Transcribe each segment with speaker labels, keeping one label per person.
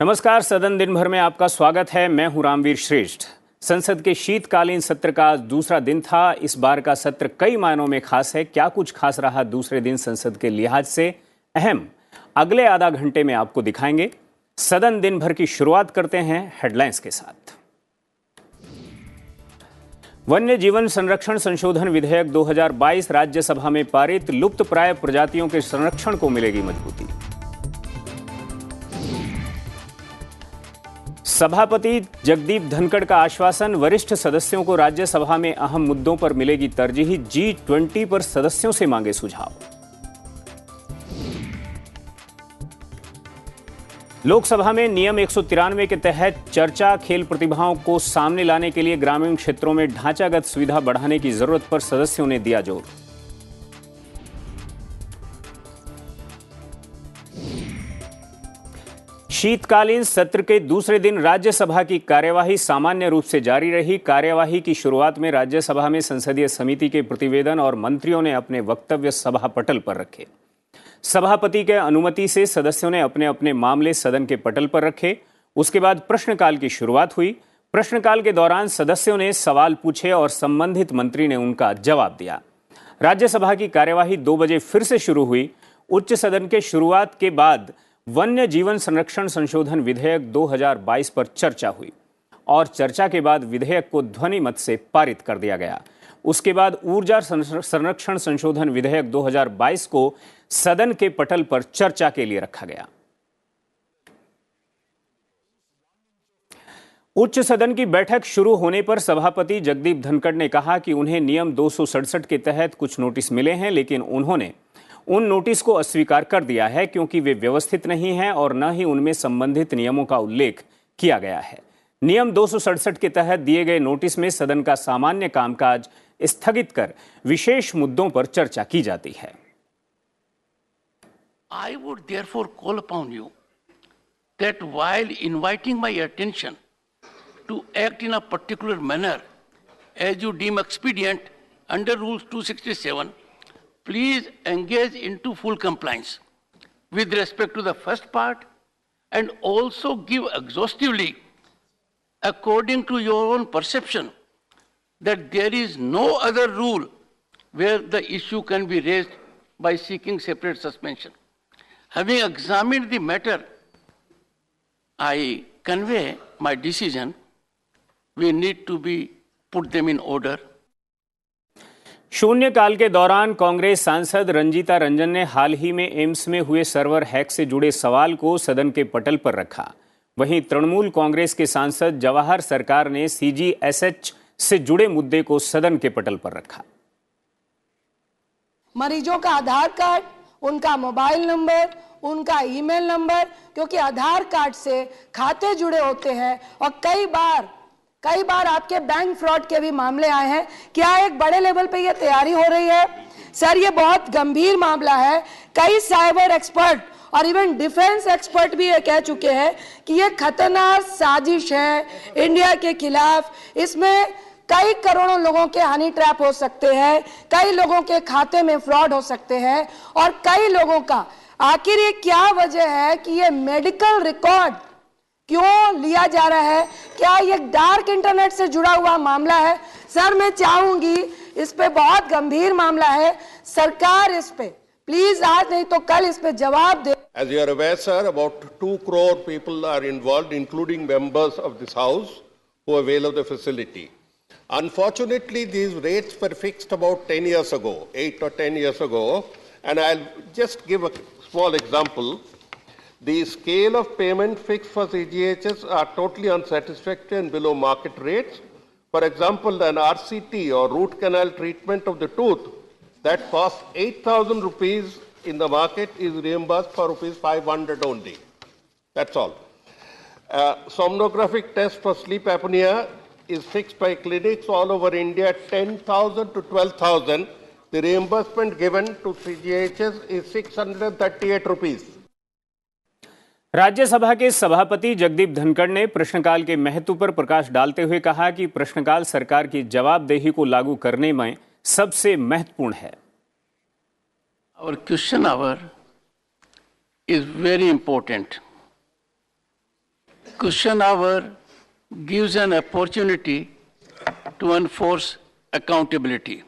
Speaker 1: नमस्कार। सदन दिन भर में आपका स्वागत है। मैं हूं रामवीर श्रेष्ठ। संसद के शीतकालीन सत्र का आज दूसरा दिन था। इस बार का सत्र कई मायनों में खास है। क्या कुछ खास रहा दूसरे दिन संसद के लिहाज से, अहम अगले आधा घंटे में आपको दिखाएंगे। सदन दिन भर की शुरुआत करते हैं हेडलाइंस के साथ। वन्य जीवन संरक्षण संशोधन विधेयक 2022 राज्यसभा में पारित। लुप्तप्राय प्रजातियों के संरक्षण को मिलेगी मजबूती। सभापति जगदीप धनखड़ का आश्वासन, वरिष्ठ सदस्यों को राज्यसभा में अहम मुद्दों पर मिलेगी तरजीह। G20 पर सदस्यों से मांगे सुझाव। लोकसभा में नियम 193 के तहत चर्चा, खेल प्रतिभाओं को सामने लाने के लिए ग्रामीण क्षेत्रों में ढांचागत सुविधा बढ़ाने की जरूरत पर सदस्यों ने दिया जोर। शीतकालीन सत्र के दूसरे दिन राज्यसभा की कार्यवाही सामान्य रूप से जारी रही। कार्यवाही की शुरुआत में राज्यसभा में संसदीय समिति के प्रतिवेदन और मंत्रियों ने अपने वक्तव्य सभा पटल पर रखे। सभापति के अनुमति से सदस्यों ने अपने अपने मामले सदन के पटल पर रखे। उसके बाद प्रश्नकाल की शुरुआत हुई। प्रश्नकाल के दौरान सदस्यों ने सवाल पूछे और संबंधित मंत्री ने उनका जवाब दिया। राज्यसभा की कार्यवाही 2 बजे फिर से शुरू हुई। उच्च सदन के शुरुआत के बाद वन्य जीवन संरक्षण संशोधन विधेयक 2022 पर चर्चा हुई और चर्चा के बाद विधेयक को ध्वनि मत से पारित कर दिया गया। उसके बाद ऊर्जा संरक्षण संशोधन विधेयक 2022 को सदन के पटल पर चर्चा के लिए रखा गया। उच्च सदन की बैठक शुरू होने पर सभापति जगदीप धनखड़ ने कहा कि उन्हें नियम 267 के तहत कुछ नोटिस मिले हैं, लेकिन उन्होंने उन नोटिस को अस्वीकार कर दिया है क्योंकि वे व्यवस्थित नहीं हैं और न ही उनमें संबंधित नियमों का उल्लेख किया गया है। नियम 267 के तहत दिए गए नोटिस में सदन का सामान्य कामकाज स्थगित कर विशेष मुद्दों पर चर्चा की जाती है।
Speaker 2: I would therefore call upon you that while inviting my attention to act in a particular manner as you deem expedient under Rules 267, please engage into full compliance with respect to the first part and also give exhaustively according to your own perception that there is no other rule where the issue can be raised by seeking separate suspension. Having examined the matter, I convey my decision. We need to put them in order.
Speaker 1: शून्यकाल के दौरान कांग्रेस सांसद रंजीता रंजन ने हाल ही में AIIMS में हुए server hack से जुड़े सवाल को सदन के पटल पर रखा। वहीं तृणमूल कांग्रेस के सांसद जवाहर सरकार ने CGSH से जुड़े मुद्दे को सदन के पटल पर रखा।
Speaker 3: मरीजों का आधार कार्ड, उनका मोबाइल नंबर, उनका ईमेल नंबर, क्योंकि आधार कार्ड से खाते जुड़े होते हैं और कई बार आपके बैंक फ्रॉड के भी मामले आए हैं। क्या एक बड़े लेवल पे ये तैयारी हो रही है? सर, ये बहुत गंभीर मामला है। कई साइबर एक्सपर्ट और इवन डिफेंस एक्सपर्ट भी ये कह चुके हैं कि ये खतरनाक साजिश है इंडिया के खिलाफ। इसमें कई करोड़ों लोगों के हनी ट्रैप हो सकते हैं, कई लोगों के खाते में फ्रॉड हो सकते हैं और कई लोगों का, आखिर ये क्या वजह है कि ये मेडिकल रिकॉर्ड क्यों लिया जा रहा है? क्या ये डार्क इंटरनेट से जुड़ा हुआ मामला है? सर, मैं चाहूंगी, इस पे बहुत गंभीर मामला है, सरकार इस पे प्लीज आज नहीं तो कल इस पे जवाब दे।
Speaker 4: As you are aware, sir, about 2 crore people are involved, including members of this house who avail of the facility. Unfortunately, these rates were fixed about 10 years ago, 8 or 10 years ago, and I'll just give a small example. The scale of payment fixed for CGHS are totally unsatisfactory and below market rates. For example, an RCT or root canal treatment of the tooth that costs 8,000 rupees in the market is reimbursed for rupees 500 only. That's all. Somnographic test for sleep apnea is fixed by clinics all over India at 10,000 to 12,000. The reimbursement given to CGHS is 638 rupees.
Speaker 1: Rajya Sabha के सभापति जगदीप धनखड़ ने प्रश्नकाल के महत्व पर प्रकाश डालते हुए कहा कि प्रश्नकाल सरकार की जवाबदेही को लागू करने में सबसे महत्वपूर्ण है।
Speaker 2: Our question hour is very important Question hour gives an opportunity to enforce accountability.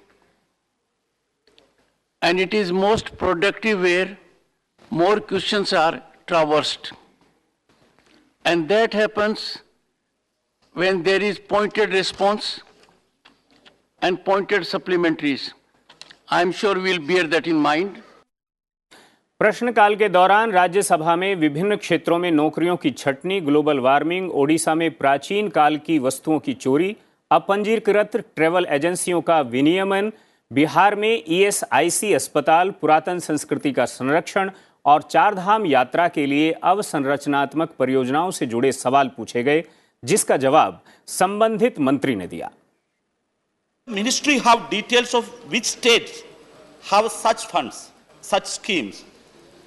Speaker 2: And it is most productive where more questions are traversed. And that happens when there is pointed response and pointed supplementaries. I'm sure we'll bear that in mind.
Speaker 1: प्रश्नकाल के दौरान राज्यसभा में विभिन्न क्षेत्रों में नौकरियों की छटनी, ग्लोबल वार्मिंग, ओडिशा में प्राचीन काल की वस्तुओं की चोरी, अपंजीकृत ट्रैवल एजेंसियों का विनियमन, बिहार में ईएसआईसी अस्पताल, पुरातन संस्कृति का संरक्षण और चारधाम यात्रा के लिए अवसंरचनात्मक परियोजनाओं से जुड़े सवाल पूछे गए, जिसका जवाब संबंधित मंत्री ने दिया।
Speaker 5: Ministry have details of which states have such funds, such schemes,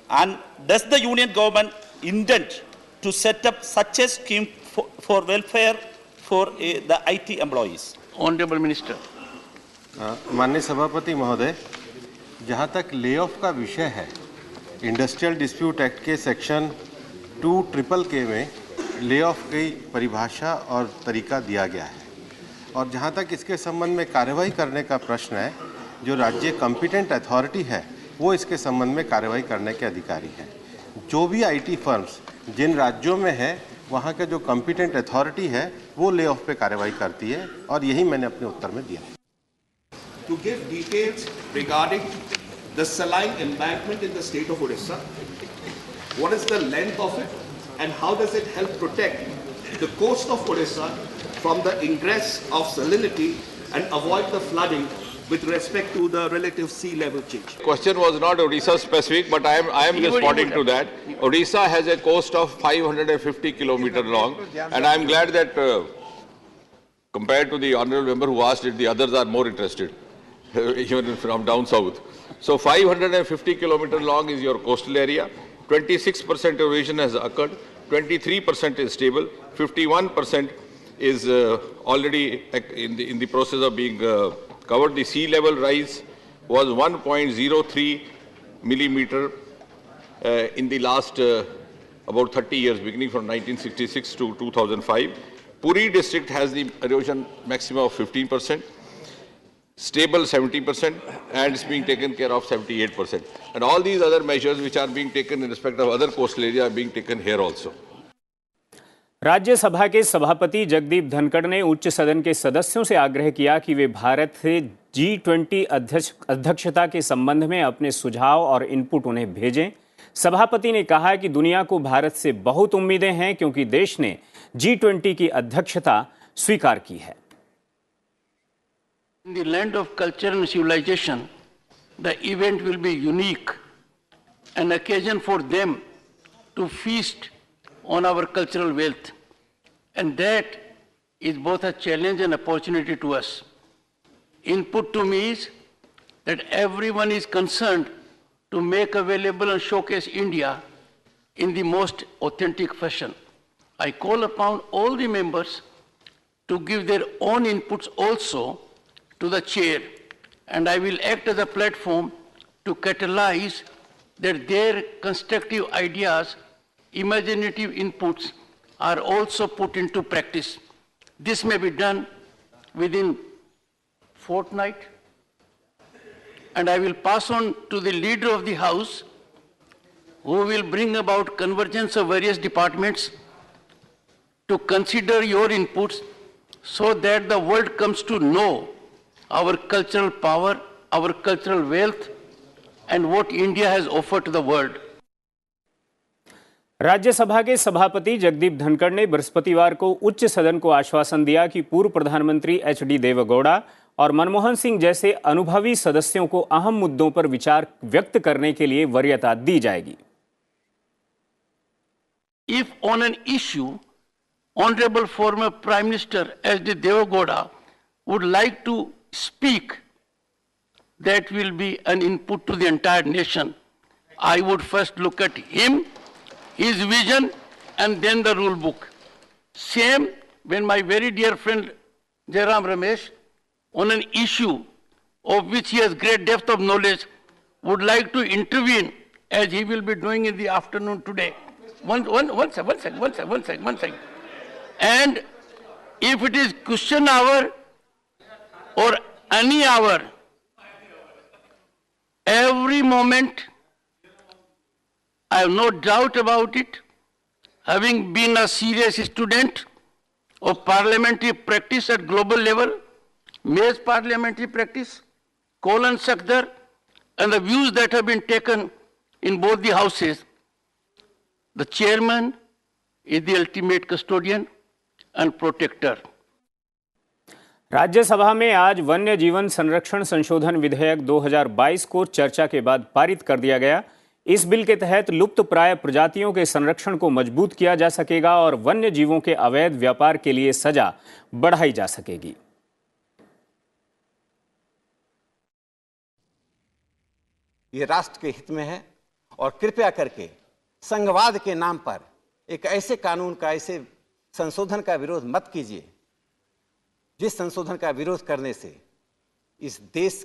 Speaker 5: and does the union government intend to set up such a scheme for welfare for the IT employees?
Speaker 2: Honorable Minister.
Speaker 6: माननीय सभापति महोदय, जहां तक lay off का विषय है, industrial dispute act के section 2KKK में ले ऑफ की परिभाषा और तरीका दिया गया है। और जहां तक इसके संबंध में कार्रवाई करने का प्रश्न है, जो राज्य कॉम्पिटेंट अथॉरिटी है वो इसके संबंध में कार्रवाई करने के अधिकारी हैं। जो भी आईटी फर्म्स जिन राज्यों में है वहां के जो कॉम्पिटेंट अथॉरिटी है वो ले ऑफ पे कार्रवाई करती है, और यही मैंने अपने उत्तर में दिया है।
Speaker 7: To give details regarding the saline embankment in the state of Odisha, what is the length of it and how does it help protect the coast of Odisha from the ingress of salinity and avoid the flooding with respect to the relative sea level change?
Speaker 8: Question was not Odisha specific, but I am responding to that. Odisha has a coast of 550 kilometers long, and I am glad that compared to the honourable member who asked it, the others are more interested, even from down south. So 550 kilometers long is your coastal area. 26% erosion has occurred. 23% is stable. 51% is already in the process of being covered. The sea level rise was 1.03 millimeter in the last about 30 years, beginning from 1966 to 2005. Puri district has the erosion maximum of 15%, stable 70%, and it's being taken care of 78%. And all these other measures which are being taken in respect of other coastal area are being taken here also.
Speaker 1: Rajya Sabha के सभापति जगदीप धनखड़ ने उच्च सदन के सदस्यों से आग्रह किया कि वे भारत से G20 अध्यक्षता के संबंध में अपने सुझाव और इनपुट उन्हें भेजें। सभापति ने कहा कि दुनिया को भारत से बहुत उम्मीदें हैं, क्योंकि देश ने G20 की अध्यक्षता स्वीकार की है।
Speaker 2: In the land of culture and civilization, the event will be unique, an occasion for them to feast on our cultural wealth, and that is both a challenge and opportunity to us. Input to me is that everyone is concerned to make available and showcase India in the most authentic fashion. I call upon all the members to give their own inputs also to the chair, and I will act as a platform to catalyze that their constructive ideas, imaginative inputs are also put into practice. This may be done within fortnight, and I will pass on to the leader of the House, who will bring about convergence of various departments to consider your inputs so that the world comes to know our cultural power, our cultural wealth, and what India has offered to the world.
Speaker 1: Rajya Sabha के सभापति जगदीप धनखड़ ने बृहस्पतिवार को उच्च सदन को आश्वासन दिया कि पूर्व प्रधानमंत्री एचडी देवेगौड़ा और मनमोहन सिंह जैसे अनुभवी सदस्यों को अहम मुद्दों पर विचार व्यक्त करने के लिए वरीयता दी जाएगी।
Speaker 2: If on an issue, Honorable former Prime Minister H.D. Devegowda would like to speak, that will be an input to the entire nation. I would first look at him, his vision, and then the rule book. Same when my very dear friend Jairam Ramesh, on an issue of which he has great depth of knowledge, would like to intervene, as he will be doing in the afternoon today. One second. And if it is question hour or any hour, every moment, I have no doubt about it, having been a serious student of parliamentary practice at global level, Mayor's parliamentary practice, Colin Sakdar, and the views that have been taken in both the houses. The chairman is the ultimate custodian and protector.
Speaker 1: Rajya Sabha में आज वन्य जीवन संरक्षण संशोधन विधेयक 2022 को चर्चा के बाद पारित कर दिया गया। इस बिल के तहत लुप्त प्राय प्रजातियों के संरक्षण को मजबूत किया जा सकेगा और वन्य जीवों के अवैध व्यापार के लिए सजा बढ़ाई जा सकेगी।
Speaker 9: ये राष्ट्र के हित में है और कृपया करके संघवाद के नाम पर एक ऐसे कानून का, ऐसे संशोधन का विरोध मत कीजिए जिस संशोधन का विरोध करने से इस देश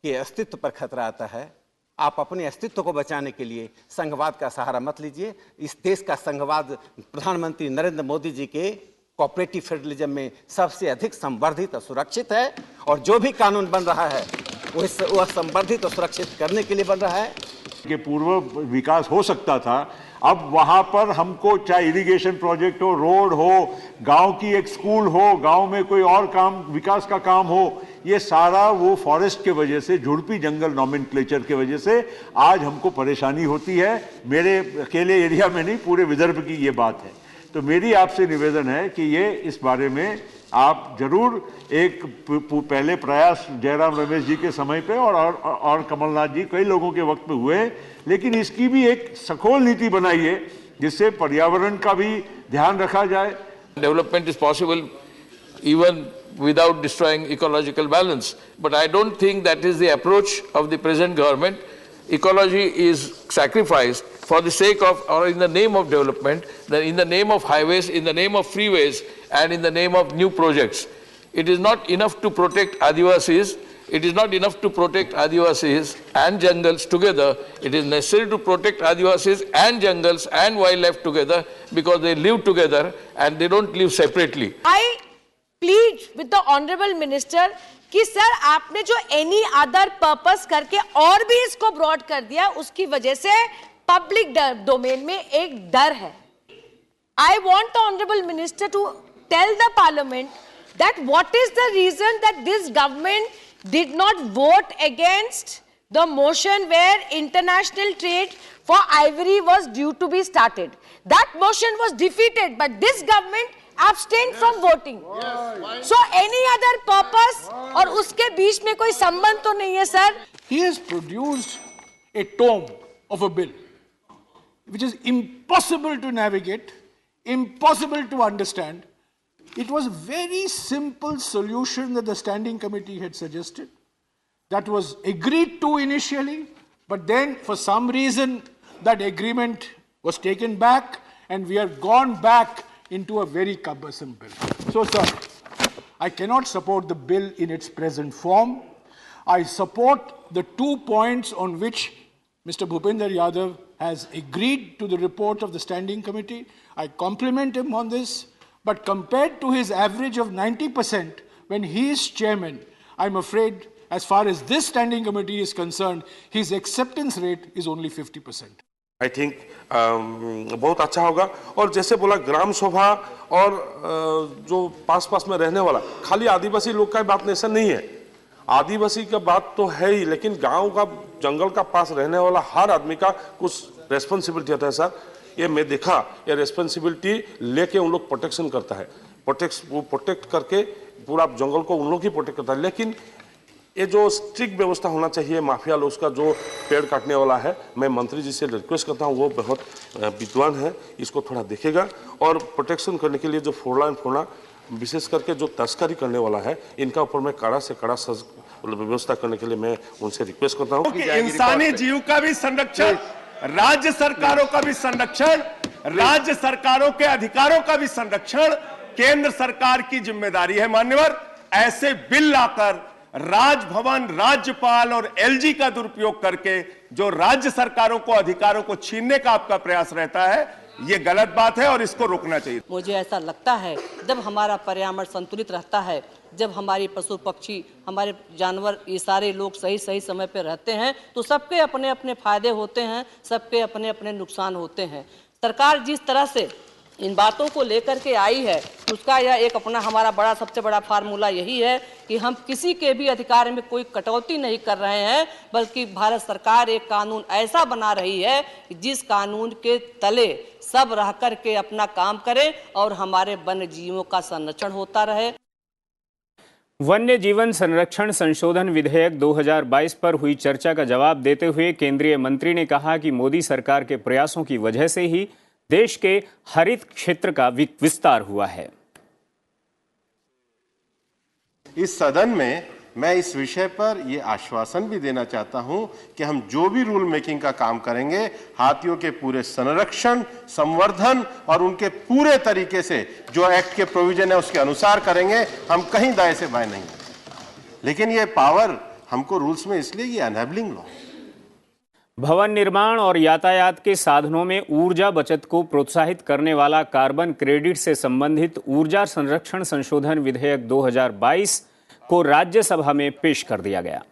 Speaker 9: के अस्तित्व पर खतरा आता है। आप अपने अस्तित्व को बचाने के लिए संघवाद का सहारा मत लीजिए। इस देश का संघवाद प्रधानमंत्री नरेंद्र मोदी जी के कोऑपरेटिव फेडरलिज्म में सबसे अधिक संवर्धित और सुरक्षित है, और जो भी कानून बन रहा है वह संवर्धित और सुरक्षित करने के लिए बन रहा है।
Speaker 10: के पूर्व विकास हो सकता था, अब वहां पर हमको चाहे इरिगेशन प्रोजेक्ट हो, रोड हो, गांव की एक स्कूल हो, गांव में कोई और काम, विकास का काम हो, ये सारा वो फॉरेस्ट के वजह से, झुड़पी जंगल नॉमेनक्लेचर के वजह से आज हमको परेशानी होती है। मेरे अकेले एरिया में नहीं, पूरे विदर्भ की ये बात है। तो मेरी आपसे निवेदन है कि ये इस बारे में आप जरूर एक पहले प्रयास जयराम रमेश जी के समय पे और कमलनाथ जी कई लोगों के वक्त में हुए, लेकिन इसकी भी एक सखोल नीति बनाइए जिससे पर्यावरण का भी ध्यान रखा जाए।
Speaker 8: Development is possible even without destroying ecological balance, but I don't think that is the approach of the present government. Ecology is sacrificed for the sake of, or in the name of development, in the name of highways, in the name of freeways, and in the name of new projects. It is not enough to protect Adivasis. It is not enough to protect Adivasis and jungles together. It is necessary to protect Adivasis and jungles and wildlife together because they live together and they don't live separately.
Speaker 11: I plead with the Honorable Minister कि sir आपने जो any other purpose करके और भी इसको broad कर दिया, उसकी वजह से पब्लिक डोमेन में एक डर है। I want the Honorable Minister to tell the Parliament that what is the reason that this government did not vote against the motion where international trade for ivory was due to be started. That motion was defeated, but this government abstained from voting. So any other purpose और उसके बीच में कोई संबंध तो नहीं है sir.
Speaker 12: He has produced a tome of a bill which is impossible to navigate, impossible to understand. It was a very simple solution that the standing committee had suggested, that was agreed to initially, but then for some reason that agreement was taken back and we have gone back into a very cumbersome bill. So sir, I cannot support the bill in its present form. I support the 2 points on which Mr. Bhupender Yadav has agreed to the report of the standing committee. I compliment him on this, but compared to his average of 90% when he is chairman, I'm afraid as far as this standing committee is concerned, his acceptance rate is only 50%.
Speaker 13: I think बहुत अच्छा होगा। और जैसे बोला ग्राम सभा और जो पास में रहने वाला, खाली आदिवासी लोग का बात ऐसा नहीं है, आदिवासी का बात तो है ही, लेकिन गांव का, जंगल का पास रहने वाला हर आदमी का कुछ रेस्पॉन्सिबिलिटी होता है सर। ये मैं देखा, ये रेस्पॉन्सिबिलिटी लेके उन लोग प्रोटेक्शन करता है, प्रोटेक्ट करके पूरा जंगल को उन लोग ही प्रोटेक्ट करता है। लेकिन ये जो स्ट्रिक्ट व्यवस्था होना चाहिए माफिया लोग का जो पेड़ काटने वाला है, मैं मंत्री जी से रिक्वेस्ट करता हूँ, वो बहुत विद्वान है, इसको थोड़ा देखेगा और प्रोटेक्शन करने के लिए जो फोड़ना विशेष करके जो तस्करी करने वाला है, इनका ऊपर मैं कड़ा से कड़ा व्यवस्था करने के लिए मैं उनसे रिक्वेस्ट करता हूँ।
Speaker 14: इंसानी जीव का भी संरक्षण, राज्य सरकारों का भी संरक्षण, राज्य सरकारों के अधिकारों का भी संरक्षण केंद्र सरकार की जिम्मेदारी है। मान्यवर, ऐसे बिल लाकर राजभवन, राज्यपाल और एलजी का दुरुपयोग करके जो राज्य सरकारों को अधिकारों को छीनने का आपका प्रयास रहता है, ये गलत बात है और इसको रोकना चाहिए।
Speaker 15: मुझे ऐसा लगता है जब हमारा पर्यावरण संतुलित रहता है, जब हमारी पशु पक्षी, हमारे जानवर, ये सारे लोग सही समय पर रहते हैं तो सबके अपने अपने फायदे होते हैं, सबके अपने अपने नुकसान होते हैं। सरकार जिस तरह से इन बातों को लेकर के आई है उसका यह एक अपना हमारा बड़ा सबसे बड़ा फार्मूला यही है कि हम किसी के भी अधिकार में कोई कटौती नहीं कर रहे हैं, बल्कि भारत सरकार एक कानून ऐसा बना रही है कि जिस कानून के तले सब रह कर के अपना काम करें और हमारे वन्य जीवों का संरक्षण होता रहे।
Speaker 1: वन्य जीवन संरक्षण संशोधन विधेयक 2022 पर हुई चर्चा का जवाब देते हुए केंद्रीय मंत्री ने कहा कि मोदी सरकार के प्रयासों की वजह से ही देश के हरित क्षेत्र का विस्तार हुआ है।
Speaker 6: इस सदन में मैं इस विषय पर यह आश्वासन भी देना चाहता हूं कि हम जो भी रूल मेकिंग का काम करेंगे, हाथियों के पूरे संरक्षण, संवर्धन और उनके पूरे तरीके से जो एक्ट के प्रोविजन है उसके अनुसार करेंगे। हम कहीं दाएं से बाएं नहीं, लेकिन ये पावर हमको रूल्स में इसलिए ये एनेबलिंग लॉ।
Speaker 1: भवन निर्माण और यातायात के साधनों में ऊर्जा बचत को प्रोत्साहित करने वाला कार्बन क्रेडिट से संबंधित ऊर्जा संरक्षण संशोधन विधेयक 2022 को राज्यसभा में पेश कर दिया गया।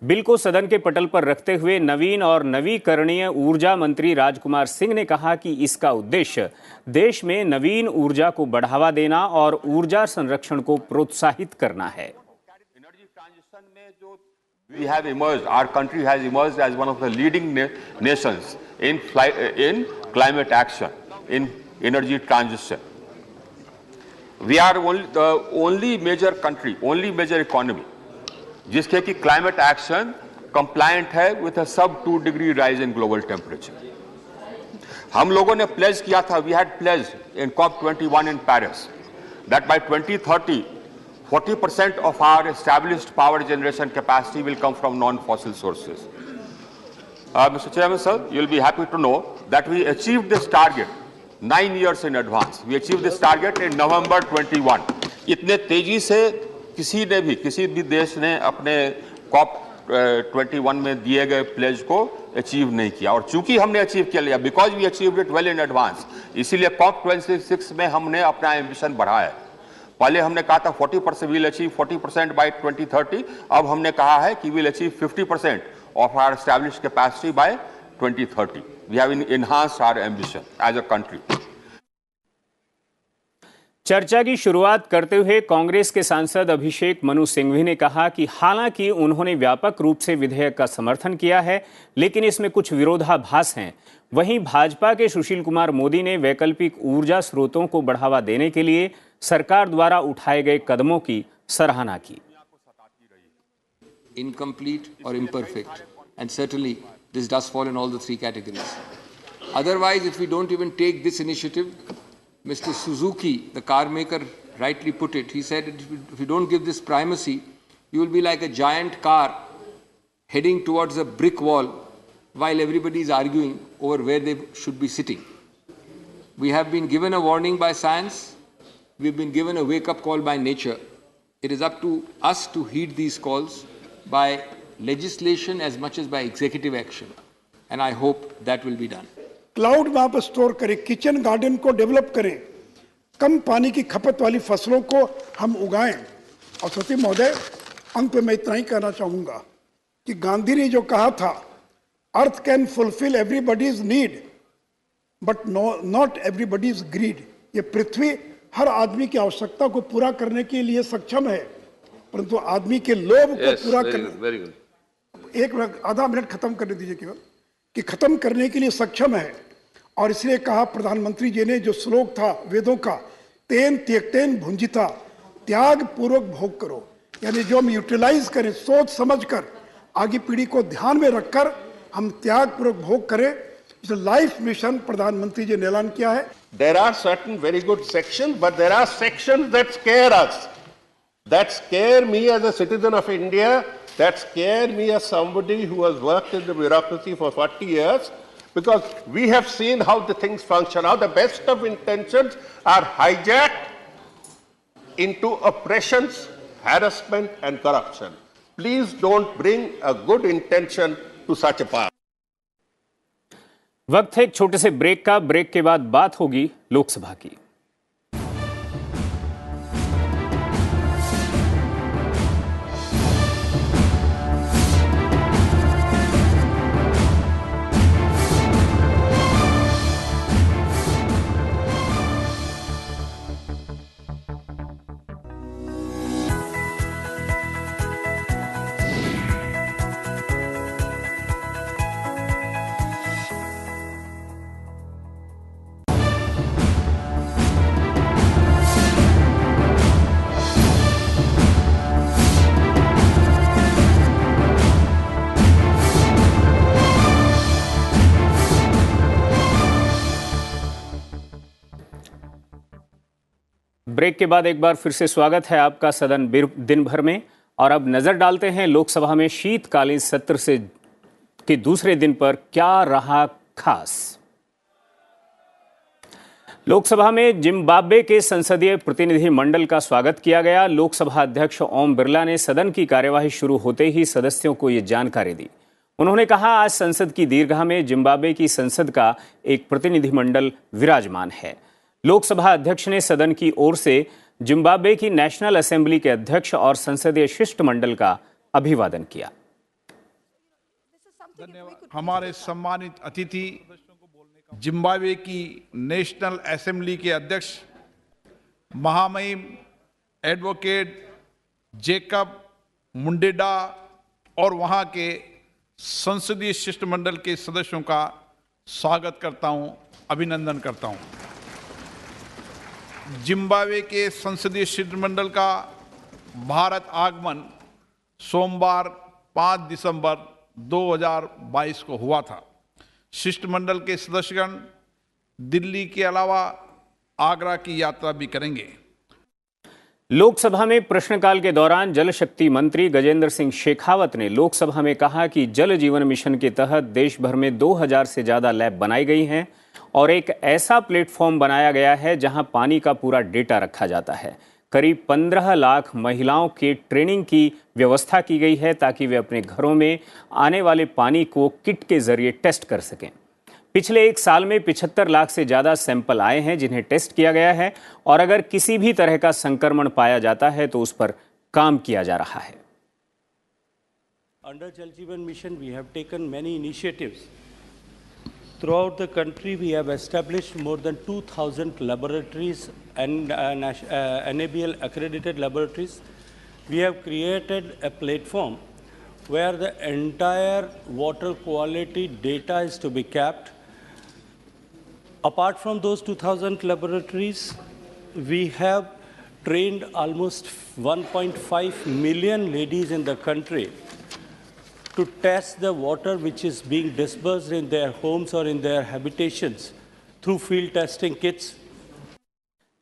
Speaker 1: बिल को सदन के पटल पर रखते हुए नवीन और नवीकरणीय ऊर्जा मंत्री राजकुमार सिंह ने कहा कि इसका उद्देश्य देश में नवीन ऊर्जा को बढ़ावा देना और ऊर्जा संरक्षण को प्रोत्साहित करना है।
Speaker 8: We have emerged, our country has emerged as one of the leading nations in climate action, in energy transition. We are the only major country, only major economy, जिसके कि climate action compliant है with a sub 2 degree rise in global temperature. हम लोगों ने pledge किया था, we had pledged in COP21 in Paris that by 2030 40% of our established power generation capacity will come from non-fossil sources. Mr. Chairman, sir, you'll be happy to know that we achieved this target 9 years in advance. We achieved this target in November 21. इतने तेजी से किसी भी देश ने अपने COP21 में दिए गए प्लेज को अचीव नहीं किया, और चूंकि हमने अचीव कर लिया, because we achieved it well in advance, इसीलिए COP26 में हमने अपना एम्बिशन बढ़ाया है। पहले हमने कहा था 40% विल अचीव 40% बाय 2030, अब हमने कहा है कि will achieve 50% of our established capacity by 2030। We have enhanced our ambition as a country.
Speaker 1: चर्चा की शुरुआत करते हुए कांग्रेस के सांसद अभिषेक मनु सिंघवी ने कहा कि हालांकि उन्होंने व्यापक रूप से विधेयक का समर्थन किया है, लेकिन इसमें कुछ विरोधाभास हैं। वहीं भाजपा के सुशील कुमार मोदी ने वैकल्पिक ऊर्जा स्रोतों को बढ़ावा देने के लिए सरकार द्वारा उठाए गए कदमों की सराहना की।
Speaker 16: Incomplete or imperfect, and certainly this does fall in all the three categories. Otherwise, if we don't even take this initiative, Mr. Suzuki, the car maker, rightly put it. He said, if you don't give this primacy, you will be like a giant car heading towards a brick wall while everybody is arguing over where they should be sitting. We have been given a warning by science. We've been given a wake-up call by nature. It is up to us to heed these calls by legislation as much as by executive action. And I hope that will be done.
Speaker 12: Cloud वहां पर store करें, kitchen garden को develop करें, कम पानी की खपत वाली फसलों को हम उगाएं। और सती महोदय, अंत में मैं इतना ही कहना चाहूंगा कि गांधी ने जो कहा था, earth can fulfil everybody's need but not everybody's greed. ये पृथ्वी हर आदमी की आवश्यकता को पूरा करने के लिए सक्षम है, परंतु आदमी के लोभ को पूरा करने, एक मिनट, आधा मिनट खत्म करने दीजिए केवल, कि खत्म करने के लिए सक्षम है। और इसलिए कहा प्रधानमंत्री जी ने, जो श्लोक था वेदों का, तेन त्यक्तेन भुंजिता, त्याग पूर्वक भोग करो, यानी जो हम यूटिलाइज करें, सोच समझकर, आगे पीढ़ी को ध्यान में रखकर हम त्याग पूर्वक भोग करें। लाइफ मिशन प्रधानमंत्री जी ने ऐलान किया है।
Speaker 4: There are certain very good sections, but there are sections that scare us, that scare me as a citizen of India, that scare me as somebody who has worked in the bureaucracy for 40 years, because we have seen how the things function, how the best of intentions are hijacked into oppressions, harassment and corruption. Please don't bring a good intention to such a path.
Speaker 1: वक्त है एक छोटे से break का। Break के बाद बात होगी लोकसभा की। ब्रेक के बाद एक बार फिर से स्वागत है आपका सदन दिन भर में। और अब नजर डालते हैं लोकसभा में शीतकालीन सत्र के दूसरे दिन पर क्या रहा खास। लोकसभा में जिम्बाब्वे के संसदीय प्रतिनिधि मंडल का स्वागत किया गया। लोकसभा अध्यक्ष ओम बिरला ने सदन की कार्यवाही शुरू होते ही सदस्यों को ये जानकारी दी। उन्होंने कहा, आज संसद की दीर्घा में जिम्बाब्वे की संसद का एक प्रतिनिधिमंडल विराजमान है। लोकसभा अध्यक्ष ने सदन की ओर से जिम्बाब्वे की नेशनल असेंबली के अध्यक्ष और संसदीय शिष्टमंडल का अभिवादन किया।
Speaker 17: हमारे सम्मानित अतिथि जिम्बाब्वे की नेशनल असेंबली के अध्यक्ष महामहिम एडवोकेट जेकब मुंडेडा और वहां के संसदीय शिष्टमंडल के सदस्यों का स्वागत करता हूं, अभिनंदन करता हूं। जिम्बाब्वे के संसदीय शिष्टमंडल का भारत आगमन सोमवार 5 दिसंबर 2022 को हुआ था। शिष्टमंडल के सदस्यगण दिल्ली के अलावा आगरा की यात्रा भी करेंगे।
Speaker 1: लोकसभा में प्रश्नकाल के दौरान जल शक्ति मंत्री गजेंद्र सिंह शेखावत ने लोकसभा में कहा कि जल जीवन मिशन के तहत देश भर में 2000 से ज्यादा लैब बनाई गई हैं और एक ऐसा प्लेटफॉर्म बनाया गया है जहां पानी का पूरा डेटा रखा जाता है। करीब 15 लाख महिलाओं के ट्रेनिंग की व्यवस्था की गई है ताकि वे अपने घरों में आने वाले पानी को किट के जरिए टेस्ट कर सकें। पिछले एक साल में 75 लाख से ज्यादा सैंपल आए हैं जिन्हें टेस्ट किया गया है और अगर किसी भी तरह का संक्रमण पाया जाता है तो उस पर काम किया जा रहा है।
Speaker 18: Under Jal Jeevan Mission, we have taken many initiatives. Throughout the country, we have established more than 2,000 laboratories and NABL accredited laboratories. We have created a platform where the entire water quality data is to be kept. Apart from those 2,000 laboratories, we have trained almost 1.5 million ladies in the country to test the water which is being dispersed in their homes or in their habitations through field testing kits.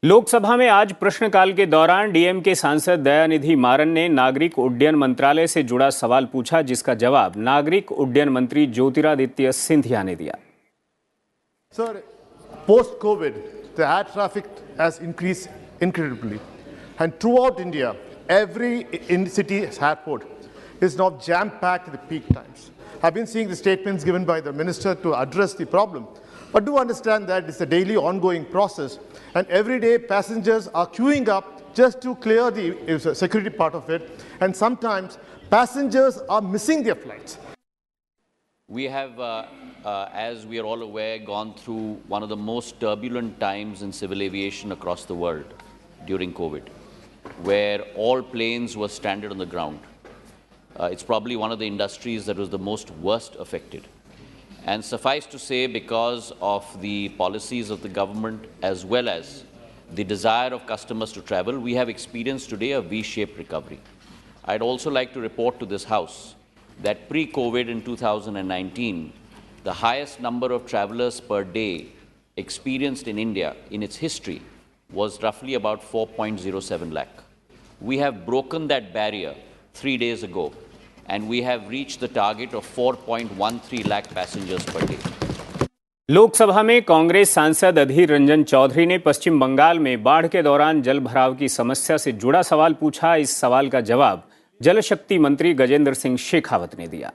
Speaker 1: Lok Sabha में आज प्रश्नकाल के दौरान DMK सांसद दयानिधि मारन ने नागरिक उड्डयन मंत्रालय से जुड़ा सवाल पूछा, जिसका जवाब नागरिक उड्डयन मंत्री ज्योतिरादित्य सिंधिया ने दिया।
Speaker 19: Sir, post-COVID, the air traffic has increased incredibly, and throughout India, every in-city airport is now jam-packed at the peak times. I've been seeing the statements given by the minister to address the problem, but do understand that it's a daily ongoing process, and every day passengers are queuing up just to clear the security part of it, and sometimes passengers are missing their flights.
Speaker 20: We have, as we are all aware, gone through one of the most turbulent times in civil aviation across the world during COVID, where all planes were stranded on the ground. It's probably one of the industries that was the most worst affected. And suffice to say, because of the policies of the government as well as the desire of customers to travel, we have experienced today a V-shaped recovery. I'd also like to report to this House that pre-COVID in 2019, the highest number of travelers per day experienced in India in its history was roughly about 4.07 lakh. We have broken that barrier 3 days ago, and we have reached the target of 4.13 lakh passengers per day.
Speaker 1: Lok Sabha में कांग्रेस सांसद अधीर रंजन चौधरी ने पश्चिम बंगाल में बाढ़ के दौरान जल भराव की समस्या से जुड़ा सवाल पूछा। इस सवाल का जवाब जल शक्ति मंत्री गजेंद्र सिंह शेखावत ने दिया।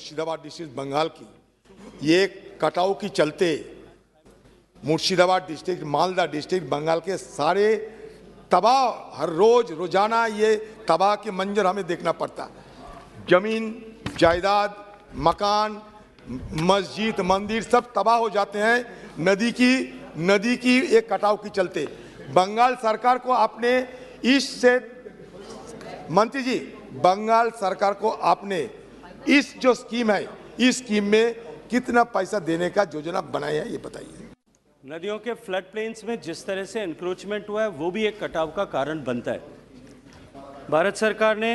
Speaker 21: मुर्शिदाबाद डिस्ट्रिक्ट बंगाल की, ये कटाव की चलते मुर्शिदाबाद डिस्ट्रिक्ट, मालदा डिस्ट्रिक्ट, बंगाल के सारे तबाह, हर रोज रोजाना ये तबाह के मंजर हमें देखना पड़ता। जमीन जायदाद, मकान, मस्जिद, मंदिर सब तबाह हो जाते हैं नदी की एक कटाव की चलते। बंगाल सरकार को आपने इससे, मंत्री जी, बंगाल सरकार को आपने इस जो स्कीम है, इस स्कीम में कितना पैसा देने का योजना बनाया है, ये बताइए।
Speaker 18: नदियों के फ्लड प्लेन्स में जिस तरह से एनक्रोचमेंट हुआ है वो भी एक कटाव का कारण बनता है। भारत सरकार ने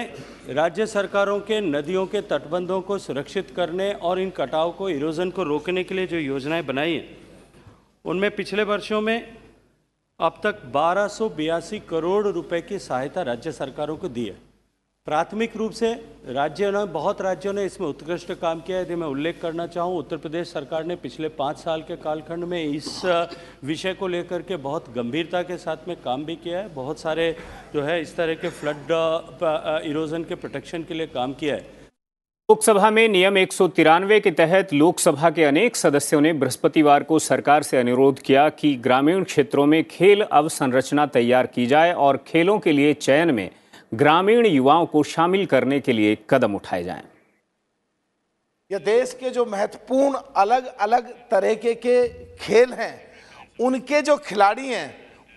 Speaker 18: राज्य सरकारों के नदियों के तटबंधों को सुरक्षित करने और इन कटाव को, इरोजन को रोकने के लिए जो योजनाएं बनाई हैं, उनमें पिछले वर्षों में अब तक 1282 करोड़ रुपए की सहायता राज्य सरकारों को दी है। प्राथमिक रूप से बहुत राज्यों ने इसमें उत्कृष्ट काम किया है। यदि मैं उल्लेख करना चाहूँ, उत्तर प्रदेश सरकार ने पिछले 5 साल के कालखंड में इस विषय को लेकर के बहुत गंभीरता के साथ में काम भी किया है। बहुत सारे जो है इस तरह के फ्लड इरोजन के प्रोटेक्शन के लिए काम किया है।
Speaker 1: लोकसभा में नियम 193 के तहत लोकसभा के अनेक सदस्यों ने बृहस्पतिवार को सरकार से अनुरोध किया कि ग्रामीण क्षेत्रों में खेल अवसंरचना तैयार की जाए और खेलों के लिए चयन में ग्रामीण युवाओं को शामिल करने के लिए कदम उठाए जाएं।
Speaker 22: यह देश के जो महत्वपूर्ण अलग अलग तरीके के खेल हैं, उनके जो खिलाड़ी हैं,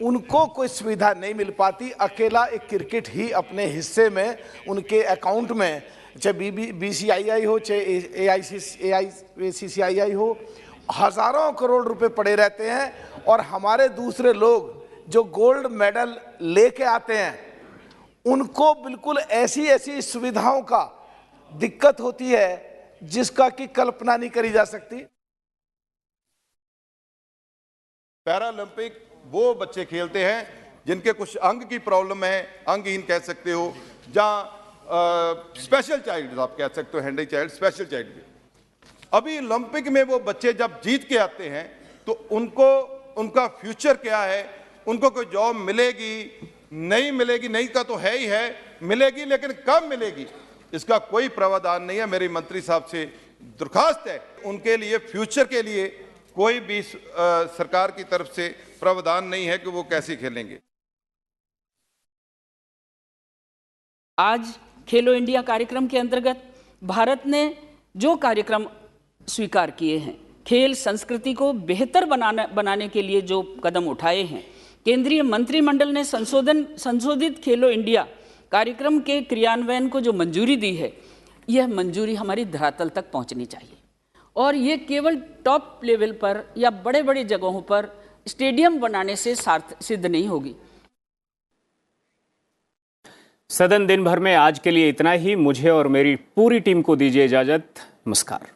Speaker 22: उनको कोई सुविधा नहीं मिल पाती। अकेला एक क्रिकेट ही अपने हिस्से में उनके अकाउंट में, चाहे BCCI हो, चाहे AICCI हो, हजारों करोड़ रुपए पड़े रहते हैं। और हमारे दूसरे लोग जो गोल्ड मेडल लेके आते हैं, उनको बिल्कुल ऐसी सुविधाओं का दिक्कत होती है जिसका कि कल्पना नहीं करी जा सकती।
Speaker 23: पैरालंपिक वो बच्चे खेलते हैं जिनके कुछ अंग की प्रॉब्लम है, अंगहीन कह सकते हो, जहां स्पेशल चाइल्ड आप कह सकते हो, हैंडी चाइल्ड, स्पेशल चाइल्ड भी। अभी ओलंपिक में वो बच्चे जब जीत के आते हैं तो उनको, उनका फ्यूचर क्या है, उनको कोई जॉब मिलेगी नहीं मिलेगी, नहीं का तो है ही है, मिलेगी लेकिन कब मिलेगी इसका कोई प्रावधान नहीं है। मेरी मंत्री साहब से दरखास्त है, उनके लिए फ्यूचर के लिए कोई भी सरकार की तरफ से प्रावधान नहीं है कि वो कैसे खेलेंगे।
Speaker 24: आज खेलो इंडिया कार्यक्रम के अंतर्गत भारत ने जो कार्यक्रम स्वीकार किए हैं, खेल संस्कृति को बेहतर बनाने के लिए जो कदम उठाए हैं, केंद्रीय मंत्रिमंडल ने संशोधित खेलो इंडिया कार्यक्रम के क्रियान्वयन को जो मंजूरी दी है, यह मंजूरी हमारी धरातल तक पहुंचनी चाहिए। और ये केवल टॉप लेवल पर या बड़े बड़े जगहों पर स्टेडियम बनाने से सिद्ध नहीं होगी।
Speaker 1: सदन दिन भर में आज के लिए इतना ही। मुझे और मेरी पूरी टीम को दीजिए इजाजत। नमस्कार।